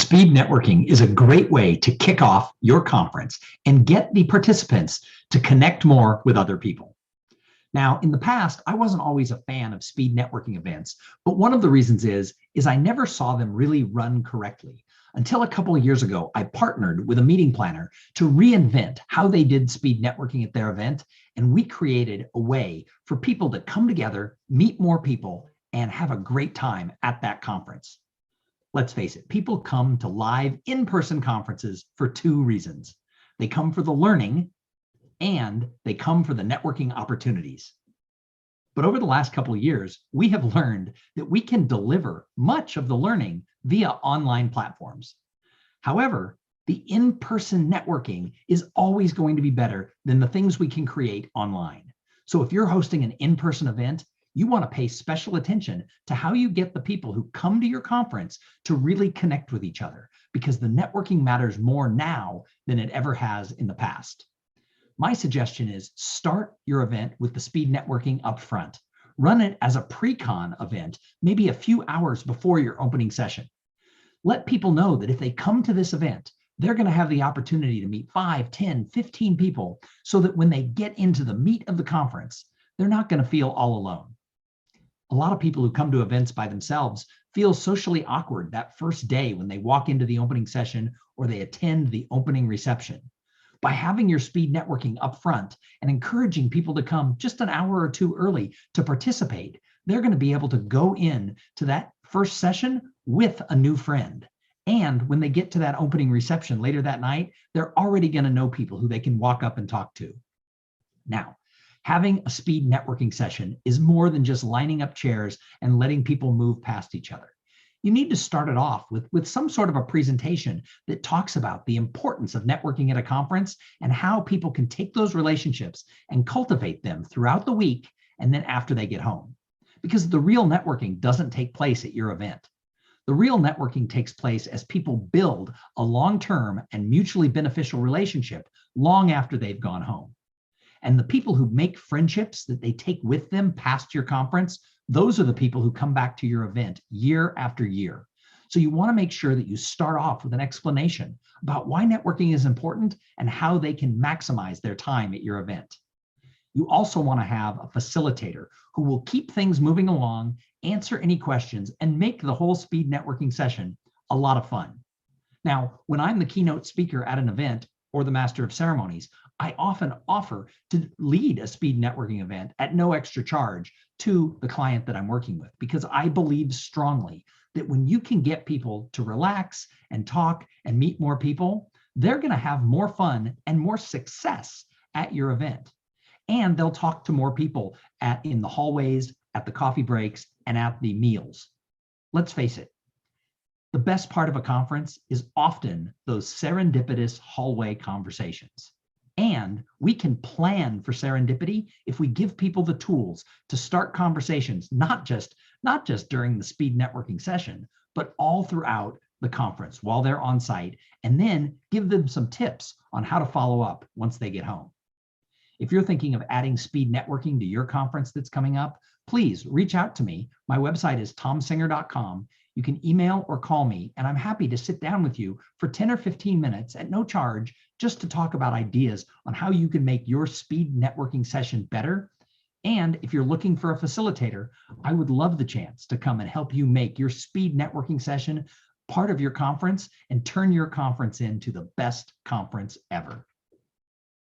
Speed networking is a great way to kick off your conference and get the participants to connect more with other people. Now, in the past, I wasn't always a fan of speed networking events, but one of the reasons is I never saw them really run correctly. Until a couple of years ago, I partnered with a meeting planner to reinvent how they did speed networking at their event, and we created a way for people to come together, meet more people, and have a great time at that conference. Let's face it, people come to live in-person conferences for two reasons. They come for the learning and they come for the networking opportunities. But over the last couple of years, we have learned that we can deliver much of the learning via online platforms. However, the in-person networking is always going to be better than the things we can create online. So if you're hosting an in-person event, you want to pay special attention to how you get the people who come to your conference to really connect with each other, because the networking matters more now than it ever has in the past. My suggestion is start your event with the speed networking up front. Run it as a pre-con event, maybe a few hours before your opening session. Let people know that if they come to this event, they're going to have the opportunity to meet 5, 10, 15 people, so that when they get into the meat of the conference, they're not going to feel all alone. A lot of people who come to events by themselves feel socially awkward that first day when they walk into the opening session or they attend the opening reception. By having your speed networking up front and encouraging people to come just an hour or two early to participate, they're going to be able to go in to that first session with a new friend. And when they get to that opening reception later that night, they're already going to know people who they can walk up and talk to. Now, having a speed networking session is more than just lining up chairs and letting people move past each other. You need to start it off with some sort of a presentation that talks about the importance of networking at a conference and how people can take those relationships and cultivate them throughout the week and then after they get home. Because the real networking doesn't take place at your event. The real networking takes place as people build a long-term and mutually beneficial relationship long after they've gone home. And the people who make friendships that they take with them past your conference, those are the people who come back to your event year after year. So you want to make sure that you start off with an explanation about why networking is important and how they can maximize their time at your event. You also want to have a facilitator who will keep things moving along, answer any questions, and make the whole speed networking session a lot of fun. Now, when I'm the keynote speaker at an event or the master of ceremonies, I often offer to lead a speed networking event at no extra charge to the client that I'm working with, because I believe strongly that when you can get people to relax and talk and meet more people, they're going to have more fun and more success at your event. And they'll talk to more people in the hallways, at the coffee breaks, and at the meals. Let's face it, the best part of a conference is often those serendipitous hallway conversations. And we can plan for serendipity if we give people the tools to start conversations, not just during the speed networking session, but all throughout the conference while they're on site, and then give them some tips on how to follow up once they get home. If you're thinking of adding speed networking to your conference that's coming up, please reach out to me. My website is thomsinger.com. You can email or call me, and I'm happy to sit down with you for 10 or 15 minutes at no charge, just to talk about ideas on how you can make your speed networking session better. And if you're looking for a facilitator, I would love the chance to come and help you make your speed networking session part of your conference and turn your conference into the best conference ever.